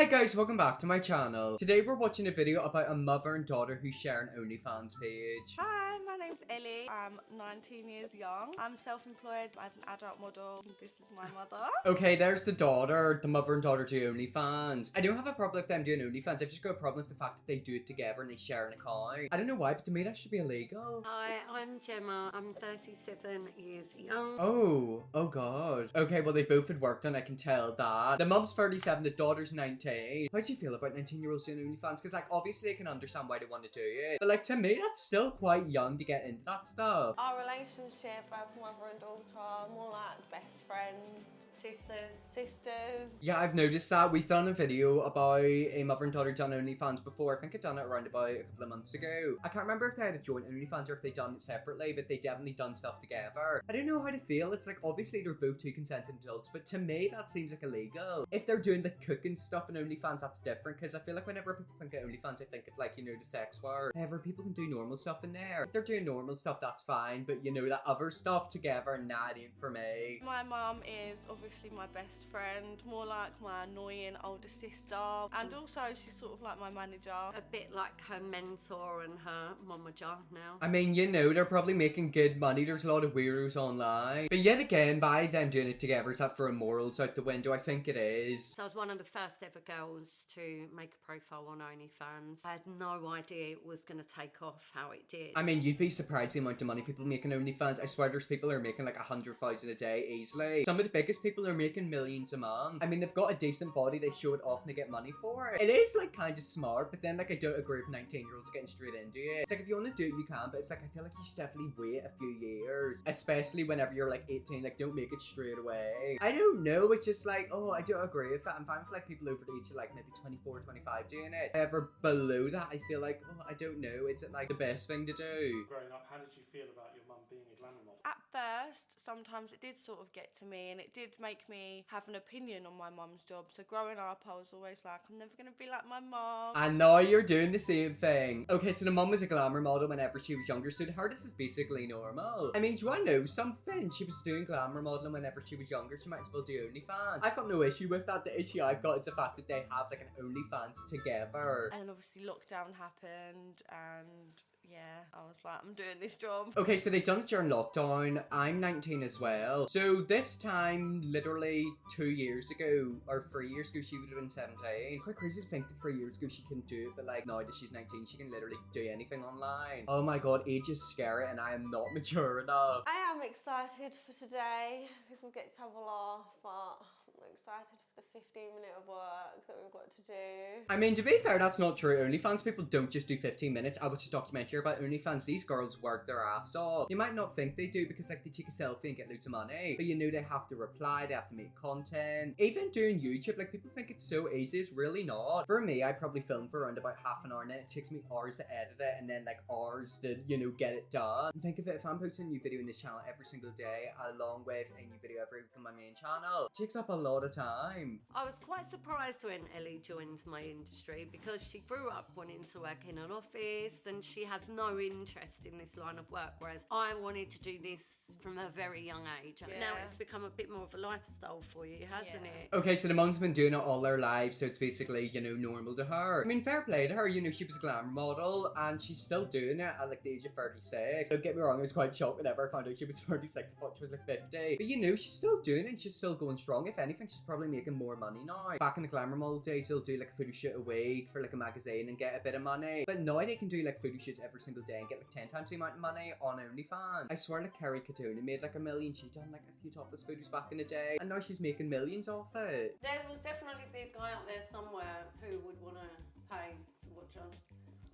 Hi guys, welcome back to my channel. Today we're watching a video about a mother and daughter who share an Onlyfans page. Hi, my name's Ellie. I'm 19 years young. I'm self-employed as an adult model. This is my mother. Okay, there's the daughter, the mother and daughter do Onlyfans. I don't have a problem with them doing Onlyfans, I've just got a problem with the fact that they do it together and they share an account. I don't know why, but to me that should be illegal. Hi, I'm Gemma. I'm 37 years young. Oh god. Okay, well they both had worked on, I can tell that. The mum's 37, the daughter's 19. How do you feel about 19-year-olds doing OnlyFans? Because like obviously I can understand why they want to do it, but like to me that's still quite young to get into that stuff. Our relationship as mother and daughter, more like best friends, sisters. Yeah, I've noticed that. We've done a video about a mother and daughter done OnlyFans before. I think I'd done it around about a couple of months ago. I can't remember if they had a joint OnlyFans or if they'd done it separately, but they definitely done stuff together. I don't know how to feel. It's like obviously they're both two consenting adults, but to me that seems like illegal. If they're doing the cooking stuff in OnlyFans, that's different, because I feel like whenever people think of OnlyFans, I think of like, you know, the sex work. However, people can do normal stuff in there. If they're doing normal stuff, that's fine, but you know, that other stuff together, nah, it ain't for me. My mum is obviously my best friend, more like my annoying older sister, and also she's sort of like my manager. A bit like her mentor and her momager now. I mean, you know, they're probably making good money. There's a lot of weirdos online. But yet again, by them doing it together, is that throwing morals out the window? I think it is. So I was one of the first ever girls to make a profile on Onlyfans. I had no idea it was going to take off how it did. I mean, you'd be surprised the amount of money people make on OnlyFans. I swear there's people who are making like 100,000 a day easily. Some of the biggest people are making millions a month. I mean, they've got a decent body, they show it off and they get money for it. It is like kind of smart, but then like I don't agree with 19-year-olds getting straight into it. It's like if you want to do it, you can, but it's like I feel like you should definitely wait a few years, especially whenever you're like 18. Like don't make it straight away. I don't know, it's just like, oh, I don't agree with that. I'm fine for like people over the age of like maybe 24, 25 doing it. However, below that, I feel like, oh, I don't know, is it like the best thing to do? Growing up, how did you feel about your mum being a glamour model? At first, sometimes it did sort of get to me and it did make me have an opinion on my mum's job. So growing up, I was always like, I'm never going to be like my mum. And now you're doing the same thing. Okay, so the mum was a glamour model whenever she was younger, so to her this is basically normal. I mean, do I know something? She was doing glamour modeling whenever she was younger, she might as well do OnlyFans. I've got no issue with that. The issue I've got is the fact that they have like an OnlyFans together. And obviously lockdown happened and yeah, I was like, I'm doing this job. Okay, so they've done it during lockdown. I'm 19 as well. So this time, literally 2 years ago, or 3 years ago, she would have been 17. Quite crazy to think that 3 years ago she couldn't do it, but like now that she's 19, she can literally do anything online. Oh my god, age is scary and I am not mature enough. I am excited for today because we'll get to have a laugh, but I'm excited for the 15-minute of work that we've got to do. I mean, to be fair, that's not true. OnlyFans people don't just do 15 minutes. I watched a documentary about OnlyFans. These girls work their ass off. You might not think they do because like they take a selfie and get loads of money, but you know they have to reply, they have to make content. Even doing YouTube, like people think it's so easy. It's really not. For me, I probably film for around about half an hour and then it takes me hours to edit it and then like hours to, you know, get it done. And think of it, if I'm posting a new video in this channel every single day along with a new video every week on my main channel, it takes up a lot of time. I was quite surprised when Ellie joined my industry because she grew up wanting to work in an office and she had no interest in this line of work, whereas I wanted to do this from a very young age. Yeah. Now it's become a bit more of a lifestyle for you, hasn't it? Okay, so the mum's been doing it all her life, so it's basically, you know, normal to her. I mean, fair play to her, you know, she was a glamour model and she's still doing it at like the age of 36. Don't get me wrong, I was quite shocked whenever I found out she was 36. I thought she was like 50. But you know, she's still doing it and she's still going strong. If anything, she's probably making more money now. Back in the glamour model days, they'll do like a photo shoot a week for like a magazine and get a bit of money. But now they can do like photo shoots every single day and get like 10 times the amount of money on OnlyFans. I swear like Carrie Katona made like $1 million. She'd done like a few topless photos back in the day and now she's making millions off it. There will definitely be a guy out there somewhere who would want to pay to watch us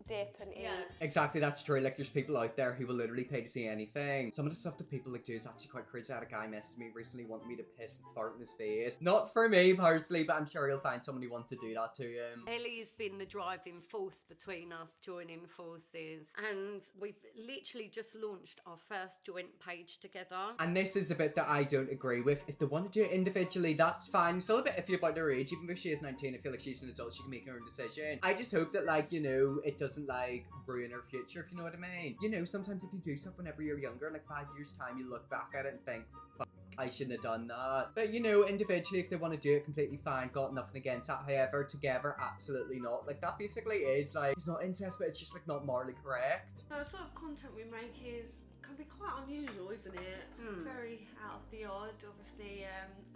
Dip and eat. Yeah. Exactly, that's true. Like there's people out there who will literally pay to see anything. Some of the stuff that people like do is actually quite crazy. I had a guy message me recently wanting me to piss and fart in his face. Not for me personally, but I'm sure he'll find someone who wants to do that to him. Ellie's been the driving force between us joining forces, and we've literally just launched our first joint page together. And this is the bit that I don't agree with. If they want to do it individually, that's fine. I'm still a bit iffy about their age. Even if she is 19, I feel like she's an adult. She can make her own decision. I just hope that, like, you know, it doesn't like ruin her future, if you know what I mean. You know, sometimes if you do stuff whenever you're younger, like 5 years time, you look back at it and think, fuck, I shouldn't have done that. But you know, individually, if they want to do it, completely fine, got nothing against that. However, together, absolutely not. Like, that basically is like, it's not incest, but it's just like not morally correct. The sort of content we make can be quite unusual, isn't it? Very out of the odd. Obviously,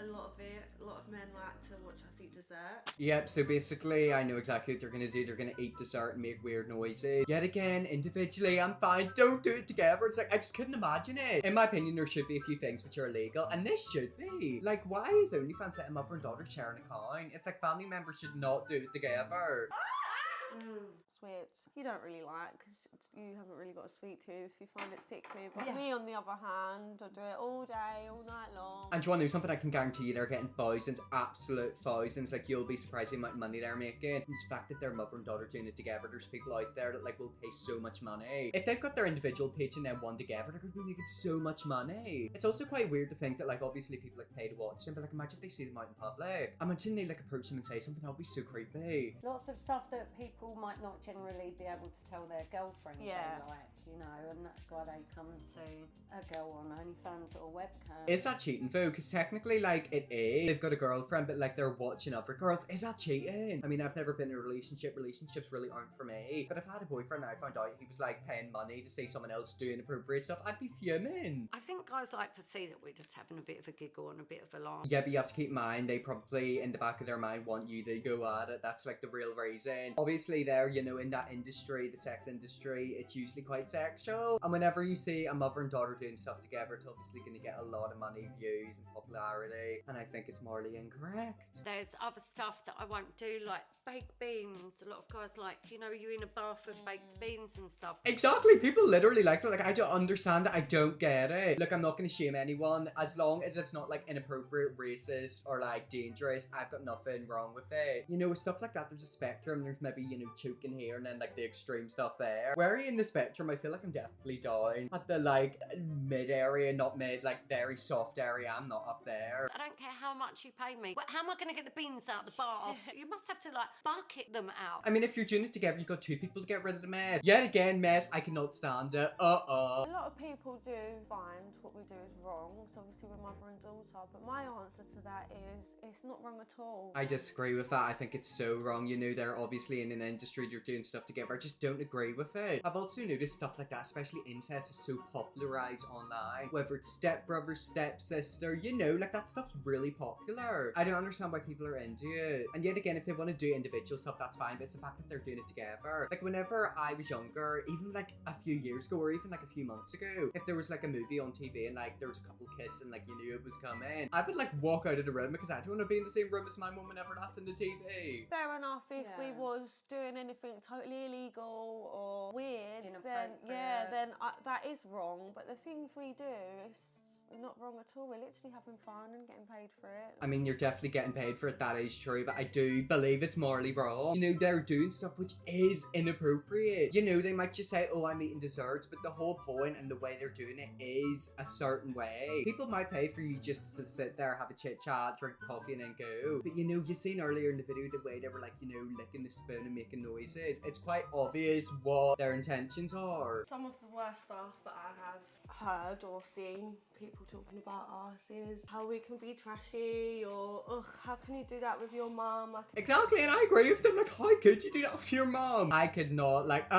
a lot of men like to watch us eat dessert. Yep, so basically, I know exactly what they're gonna do. They're gonna eat dessert and make weird noises. Yet again, individually, I'm fine. Don't do it together. It's like, I just couldn't imagine it. In my opinion, there should be a few things which are illegal, and this should be. Like, why is OnlyFans letting mother and daughter share an account? It's like family members should not do it together. Sweets you don't really like because you haven't really got a sweet tooth. You find it sickly. But me, on the other hand, I do it all day, all night long. And do you want to know something? I can guarantee you they're getting thousands, absolute thousands. Like, you'll be surprised the amount of money they're making. And the fact that their mother and daughter doing it together, there's people out there that like will pay so much money. If they've got their individual page and then one together, they're going to be making so much money. It's also quite weird to think that like obviously people like pay to watch them, but like imagine if they see them out in public. Imagine they like approach them and say something. That would be so creepy. Lots of stuff that people might not generally be able to tell their girlfriend they like, you know, and that's why they come to a girl on OnlyFans or webcam. Is that cheating though? Because technically, like, it is. They've got a girlfriend, but like they're watching other girls. Is that cheating? I mean, I've never been in a relationship. Relationships really aren't for me. But I've had a boyfriend and I found out he was like paying money to see someone else do inappropriate stuff. I'd be fuming. I think guys like to see that we're just having a bit of a giggle and a bit of a laugh. Yeah, but you have to keep in mind, they probably in the back of their mind want you to go at it. That's like the real reason. Obviously there, you know, in that industry, the sex industry, it's usually quite sexual. And whenever you see a mother and daughter doing stuff together, it's obviously going to get a lot of money, views, and popularity. And I think it's morally incorrect. There's other stuff that I won't do, like baked beans. A lot of guys like, you know, you're in a bath of baked beans and stuff. Exactly. People literally like that. Like, I don't understand it. I don't get it. Look, I'm not going to shame anyone. As long as it's not like inappropriate, racist, or like dangerous, I've got nothing wrong with it. You know, with stuff like that, there's a spectrum. There's maybe, you know, choking here and then like the extreme stuff there. Where are you in the spectrum? I feel like I'm definitely down at the like mid area, not mid, like very soft area. I'm not up there. I don't care how much you pay me. But how am I going to get the beans out of the bath? You must have to like bucket them out. I mean, if you're doing it together, you've got two people to get rid of the mess. Yet again, mess, I cannot stand it. A lot of people do find what we do is wrong. So obviously we're mother and daughter. But my answer to that is it's not wrong at all. I disagree with that. I think it's so wrong. You know, they're obviously in an industry, they're doing stuff together. I just don't agree with it. I've also noticed stuff like that, especially incest, is so popularized online. Whether it's stepbrother, stepsister, you know, like that stuff's really popular. I don't understand why people are into it. And yet again, if they want to do individual stuff, that's fine. But it's the fact that they're doing it together. Like whenever I was younger, even like a few years ago, or even like a few months ago, if there was like a movie on TV and like there was a couple kissing, like you knew it was coming, I would like walk out of the room because I don't want to be in the same room as my mum whenever that's in the TV. Fair enough if we was doing anything totally illegal or weird, then that is wrong. But the things we do, it's not wrong at all. We're literally having fun and getting paid for it. I mean, you're definitely getting paid for it, that is true, but I do believe it's morally wrong. You know, they're doing stuff which is inappropriate. You know, they might just say, oh, I'm eating desserts, but the whole point and the way they're doing it is a certain way. People might pay for you just to sit there, have a chit chat, drink coffee and then go. But you know, you seen earlier in the video the way they were like, you know, licking the spoon and making noises. It's quite obvious what their intentions are. Some of the worst stuff that I have heard or seen people talking about us is how we can be trashy, or ugh, how can you do that with your mum? Exactly, and I agree with them. Like, how could you do that with your mum? I could not. Like,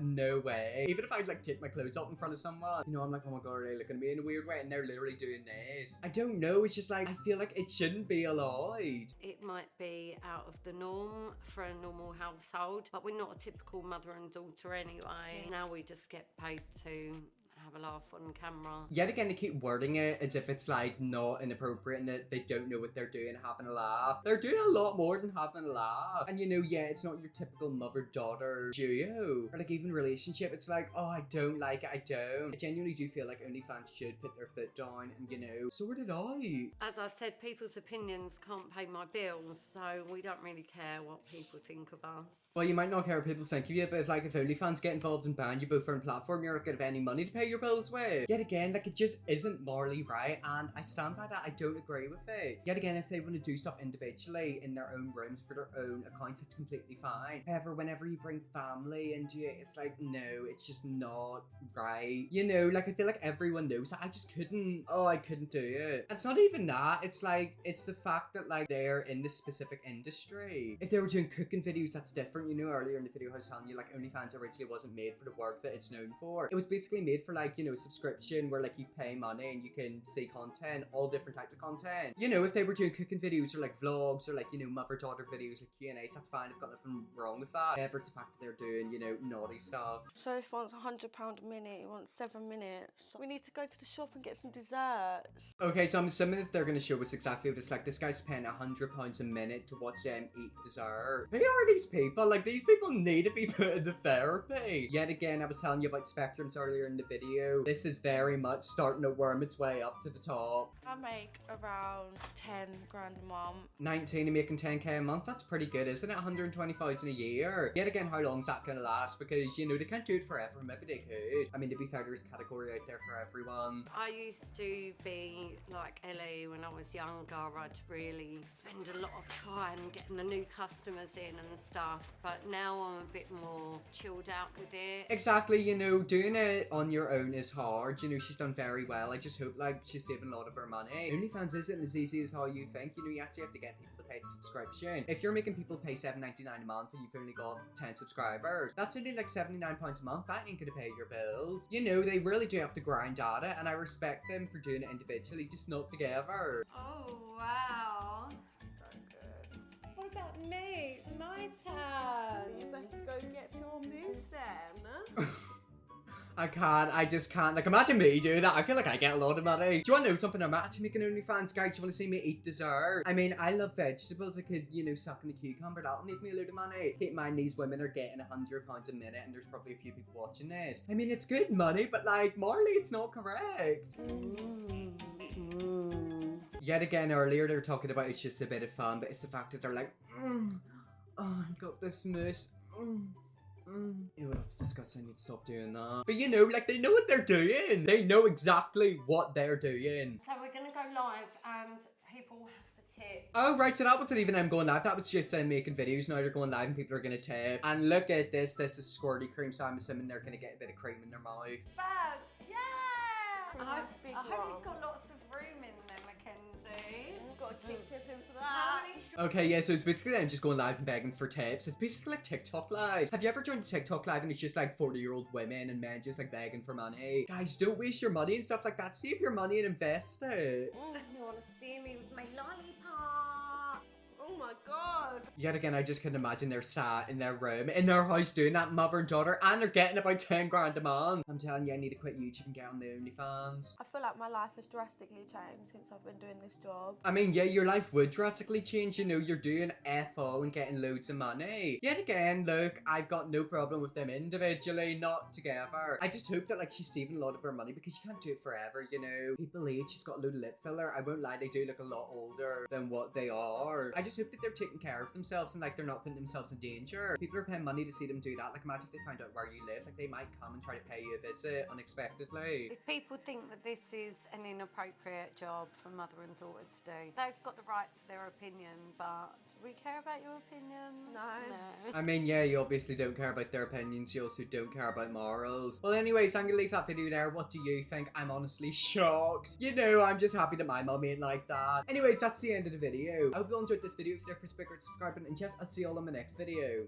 no way. Even if I'd like take my clothes off in front of someone, you know, I'm like, oh my god, are they looking at me in a weird way? And they're literally doing this. I don't know. It's just like I feel like it shouldn't be allowed. It might be out of the norm for a normal household, but we're not a typical mother and daughter anyway. Now we just get paid to have a laugh on camera. Yet again, they keep wording it as if it's like not inappropriate and that they don't know what they're doing, having a laugh. They're doing a lot more than having a laugh. And you know, yeah, it's not your typical mother-daughter duo or like even relationship. It's like, oh, I don't like it, I don't. I genuinely do feel like OnlyFans should put their foot down and, you know, sort it out. As I said, people's opinions can't pay my bills, so we don't really care what people think of us. Well, you might not care what people think of you, but if OnlyFans get involved and ban you both from a platform, you're not going to have any money to pay your your bills with. Yet again, like, it just isn't morally right, and I stand by that. I don't agree with it. Yet again, if they want to do stuff individually in their own rooms for their own accounts, it's completely fine. However, whenever you bring family into it, it's like, no, it's just not right. You know, like, I feel like everyone knows that. I just couldn't. Oh, I couldn't do it. And it's not even that. It's like, it's the fact that, like, they're in this specific industry. If they were doing cooking videos, that's different. You know, earlier in the video I was telling you, like, OnlyFans originally wasn't made for the work that it's known for. It was basically made for, like, you know, subscription where, like, you pay money and you can see content, all different types of content. You know, if they were doing cooking videos or, like, vlogs or, like, you know, mother-daughter videos or Q&As, that's fine. I've got nothing wrong with that. However, it's the fact that they're doing, you know, naughty stuff. So this one's £100 a minute, he wants 7 minutes. We need to go to the shop and get some desserts. Okay, so I'm assuming that they're going to show us exactly what it's like. This guy's paying £100 a minute to watch them eat dessert. Who are these people? Like, these people need to be put into therapy. Yet again, I was telling you about spectrums earlier in the video. This is very much starting to worm its way up to the top. I make around 10 grand a month. 19 and making 10k a month, that's pretty good, isn't it? 120,000 a year. Yet again, how long's that gonna last? Because, you know, they can't do it forever. Maybe they could. I mean, to be fair, there's a category out there for everyone. I used to be like Ellie when I was younger. I'd really spend a lot of time getting the new customers in and stuff, but now I'm a bit more chilled out with it. Exactly, you know, doing it on your own is hard. You know, she's done very well. I just hope, like, she's saving a lot of her money. OnlyFans isn't as easy as how you think. You know, you actually have to get people to pay the subscription. If you're making people pay $7.99 a month and you've only got 10 subscribers, that's only like £79 a month. That ain't gonna pay your bills. You know, they really do have to grind at it, and I respect them for doing it individually, just not together. Oh, wow. So good. What about me? My turn. You best go get your moves then. I can't, I just can't. Like, imagine me doing that. I feel like I get a lot of money. Do you want to know something? I'm actually making OnlyFans, guys. Do you want to see me eat dessert? I mean, I love vegetables. I could, you know, suck in a cucumber. That'll make me a load of money. Keep in mind, these women are getting £100 a minute, and there's probably a few people watching this. I mean, it's good money, but, like, morally, it's not correct. Yet again, earlier, they were talking about it's just a bit of fun, but it's the fact that they're like, oh, I got this mousse. Ew, that's disgusting. I need to stop doing that. But you know, like, they know what they're doing. They know exactly what they're doing. So we're gonna go live and people have to tip. Oh, right, so that wasn't even them going live. That was just them making videos. Now they're going live and people are gonna tip. And look at this. This is squirty cream, so I'm assuming they're gonna get a bit of cream in their mouth. Baz, yeah! I Big hope one. you've got lots of room in there, Mackenzie. You've got to keep tipping for How that. many Okay, yeah, so it's basically them just going live and begging for tips. It's basically like TikTok live. Have you ever joined a TikTok live and it's just like 40-year-old women and men just like begging for money? Guys, don't waste your money and stuff like that. Save your money and invest it. You want to see me with my lollipop? Oh my god. Yet again, I just can imagine they're sat in their room, in their house doing that, mother and daughter, and they're getting about 10 grand a month. I'm telling you, I need to quit YouTube and get on the OnlyFans. I feel like my life has drastically changed since I've been doing this job. I mean, yeah, your life would drastically change, you know, you're doing F all and getting loads of money. Yet again, look, I've got no problem with them individually, not together. I just hope that, like, she's saving a lot of her money because you can't do it forever, you know. People age, she's got a load of lip filler. I won't lie, they do look a lot older than what they are. I just hope that they're taking care of themselves and, like, they're not putting themselves in danger. People are paying money to see them do that. Like, imagine if they find out where you live. Like, they might come and try to pay you a visit unexpectedly. If people think that this is an inappropriate job for mother and daughter to do, they've got the right to their opinion, but do we care about your opinion? No. I mean, yeah, you obviously don't care about their opinions. You also don't care about morals. Well, anyways, I'm gonna leave that video there. What do you think? I'm honestly shocked. You know, I'm just happy that my mum ain't like that. Anyways, that's the end of the video. I hope you all enjoyed this video. If you're bigger, subscribe, and yes, I'll see you all in my next video.